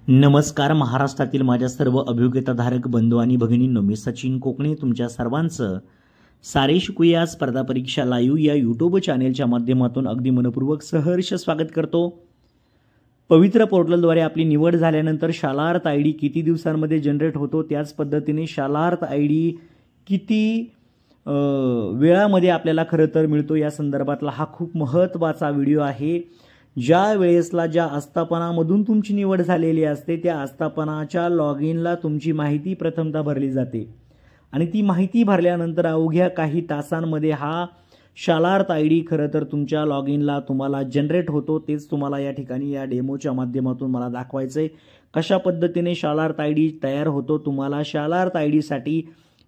नमस्कार. महाराष्ट्रातील माझ्या सर्व अभियोग्यताधारक बंधू आणि भगिनींनो, मी सचिन कोकणे तुमच्या सर्वांचं सारे शिकूया स्पर्धा परीक्षा लाईव्ह या यूट्यूब चॅनेलच्या माध्यमातून अगदी मनपूर्वक सहर्ष स्वागत करतो. पवित्र पोर्टलद्वारे आपली निवड झाल्यानंतर शालार्थ आय डी किती दिवसांमध्ये जनरेट होतो, त्याच पद्धतीने शालार्थ आय डी किती वेळामध्ये आपल्याला खरं तर मिळतो या संदर्भातला हा खूप महत्त्वाचा व्हिडिओ आहे. ज्या वेळेसला ज्या आस्थापनामधून तुमची निवड झालेली असते त्या आस्थापनाच्या लॉग इनला तुमची माहिती प्रथमतः भरली जाते आणि ती माहिती भरल्यानंतर अवघ्या काही तासांमध्ये हा शालार्थ आय डी खरं तर तुमच्या लॉग इनला तुम्हाला जनरेट होतो. तेच तुम्हाला या ठिकाणी या डेमोच्या माध्यमातून मला दाखवायचं आहे. कशा पद्धतीने शालार्थ आय डी तयार होतो. तुम्हाला शालार्थ आय डीसाठी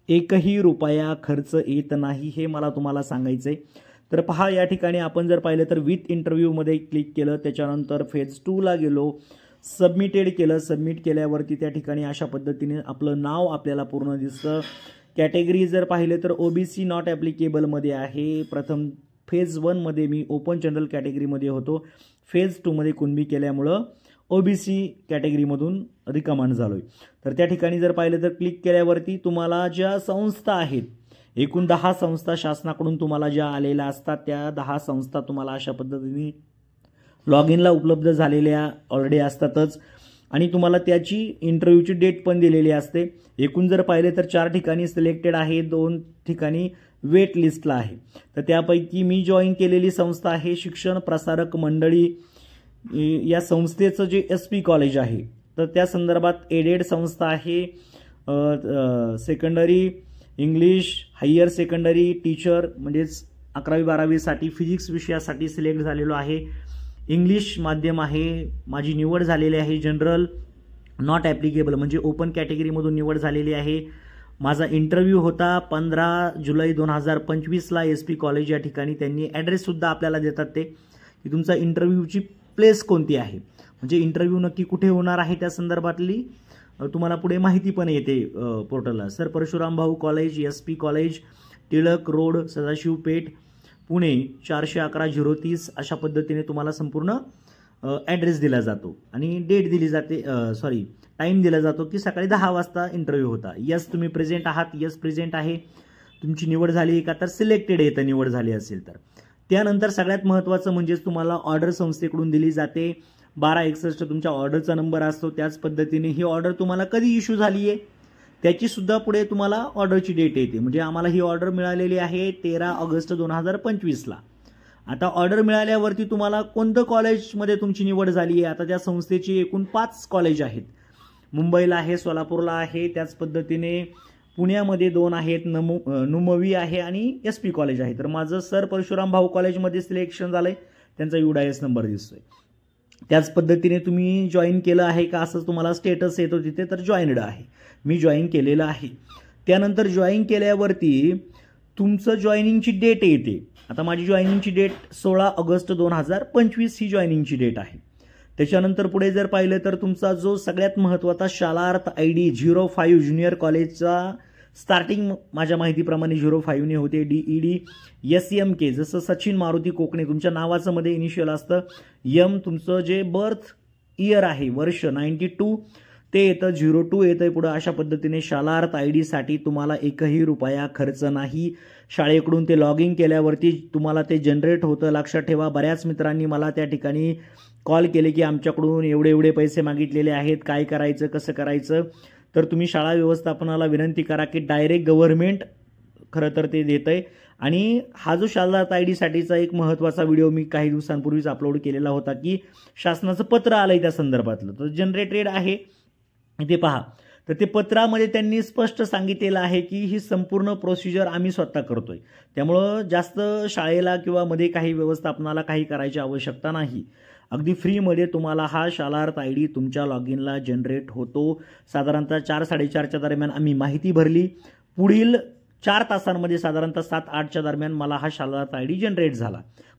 एकही रुपया खर्च येत नाही हे मला तुम्हाला सांगायचं आहे. तर पहा, या ठिकाणी आपण जर पाहिलं तर विथ इंटरव्ह्यूमध्ये क्लिक केलं, त्याच्यानंतर फेज 2 ला गेलो, सबमिटेड केलं. सबमिट केल्यावरती त्या ठिकाणी अशा पद्धतीने आपलं नाव आपल्याला पूर्ण दिसतं. कॅटेगरी जर पाहिलं तर ओबीसी नॉट ॲप्लिकेबलमध्ये आहे. प्रथम फेज 1 मध्ये मी ओपन जनरल कॅटेगरीमध्ये होतो. फेज 2 मध्ये कुणबी केल्यामुळं ओबीसी कॅटेगरीमधून रिकमांड झालोय. तर त्या ठिकाणी जर पाहिलं तर क्लिक केल्यावरती तुम्हाला ज्या संस्था आहेत, एकूण 10 संस्था शासनाकडून तुम्हाला ज्या आलेल्या असतात त्या 10 संस्था तुम्हाला अशा पद्धतीने लॉग इनला उपलब्ध झालेल्या ऑलरेडी असतातच आणि तुम्हाला त्याची इंटरव्ह्यूची डेट पण दिलेली असते. एकूण जर पाहिले तर 4 ठिकाणी सिलेक्टेड आहे, 2 ठिकाणी वेट लिस्टला आहे. तर त्यापैकी मी जॉईन केलेली संस्था आहे शिक्षण प्रसारक मंडळी. या संस्थेचं जे SP कॉलेज आहे तर त्या संदर्भात एडेड संस्था आहे. Secondary English higher secondary teacher म्हणजेच 11वी-12वी साठी फिजिक्स विषयासाठी सिलेक्ट झालेलो आहे. इंग्लिश माध्यम आहे. माझी निवड झालेली आहे. जनरल नॉट ॲप्लिकेबल म्हणजे ओपन कॅटेगरीमधून निवड झालेली आहे. माझा इंटरव्ह्यू होता 15 जुलै 2025ला SP कॉलेज या ठिकाणी. त्यांनी ॲड्रेससुद्धा आपल्याला देतात ते की तुमचा इंटरव्ह्यूची प्लेस कोणती आहे, म्हणजे इंटरव्ह्यू नक्की कुठे होणार आहे त्या संदर्भातली तुम्हाला पुढे माहिती पण येते पोर्टलला. Sir Parshuram Bhau college, SP college, Tilak road, Sadashiv Peth, Pune 411-030 अशा पद्धतीने तुम्हाला संपूर्ण ॲड्रेस दिला जातो आणि डेट दिली जाते, टाईम दिला जातो की सकाळी 10 वाजता इंटरव्ह्यू होता. यस तुम्ही प्रेझेंट आहात, यस प्रेझेंट आहे. तुमची निवड झाली का तर सिलेक्टेड येतं निवड झाली असेल तर. त्यानंतर सगळ्यात महत्त्वाचं म्हणजेच तुम्हाला ऑर्डर संस्थेकडून दिली जाते. 1261 तुमच्या ऑर्डरचा नंबर असतो. त्याच पद्धतीने ही ऑर्डर तुम्हाला कधी इश्यू झाली आहे त्याची सुद्धा पुढे तुम्हाला ऑर्डरची डेट येते. म्हणजे आम्हाला ही ऑर्डर मिळालेली आहे 13 ऑगस्ट 2025ला. आता ऑर्डर मिळाल्यावरती तुम्हाला कोणतं कॉलेजमध्ये तुमची निवड झाली आहे. आता त्या संस्थेची एकूण 5 कॉलेज आहेत. मुंबईला आहे, सोलापूरला आहे, त्याच पद्धतीने पुण्यामध्ये 2 आहेत, नुमवी आहे आणि SP कॉलेज आहे. तर माझं सर परशुराम भाऊ कॉलेजमध्ये सिलेक्शन झालंय, त्यांचा UDIS नंबर दिसतोय. त्याच पद्धतीने तुम्ही जॉईन केलं आहे का असं तुम्हाला स्टेटस येतो तिथे, तर जॉईनड आहे. मी जॉईन केलेलं आहे. त्यानंतर जॉईन केल्यावरती तुमचं जॉईनिंगची डेट येते. आता माझी जॉईनिंगची डेट 16 ऑगस्ट 2025 ही जॉईनिंगची डेट आहे. त्याच्यानंतर पुढे जर पाहिलं तर तुमचा जो सगळ्यात महत्त्वाचा शालार्थ आय डी 05 ज्युनियर कॉलेजचा स्टार्टिंग माझ्या माहितीप्रमाणे 05 ने होते. DED SMK जसं सचिन मारुती कोकणे तुमच्या नावाचं मध्ये इनिशियल असतं. तुमचं जे बर्थ इयर आहे वर्ष 92 ते येतं, 02 येतं पुढं. अशा पद्धतीने शालार्थ आय डीसाठी तुम्हाला एकही रुपया खर्च नाही. शाळेकडून ते लॉग इन केल्यावरती तुम्हाला ते जनरेट होतं. लक्षात ठेवा, बऱ्याच मित्रांनी मला त्या ठिकाणी कॉल केले की आमच्याकडून एवढे पैसे मागितलेले आहेत, काय करायचं, कसं करायचं. तर तुम्ही शाळा व्यवस्थापनाला विनंती करा की डायरेक्ट गव्हर्नमेंट खरं तर ते देतंय. आणि हा जो शालार्थ आय डीसाठीचा एक महत्त्वाचा व्हिडिओ मी काही दिवसांपूर्वीच अपलोड केलेला होता की शासनाचं पत्र आलंय त्या संदर्भातलं, तर जनरेटेड आहे इथे पहा. तर ते पत्रामध्ये त्यांनी स्पष्ट सांगितलेलं आहे की ही संपूर्ण प्रोसिजर आम्ही स्वतः करतोय. त्यामुळं जास्त शाळेला किंवा मध्ये काही व्यवस्थापनाला काही करायची आवश्यकता नाही. अगदी फ्रीमध्ये तुम्हाला हा शालार्थ आय डी तुमच्या लॉग इनला जनरेट होतो. साधारणतः 4-4:30च्या दरम्यान आम्ही माहिती भरली. पुढील 4 तासांमध्ये साधारणतः 7-8च्या दरम्यान मला हा शालार्थ आय डी जनरेट झाला.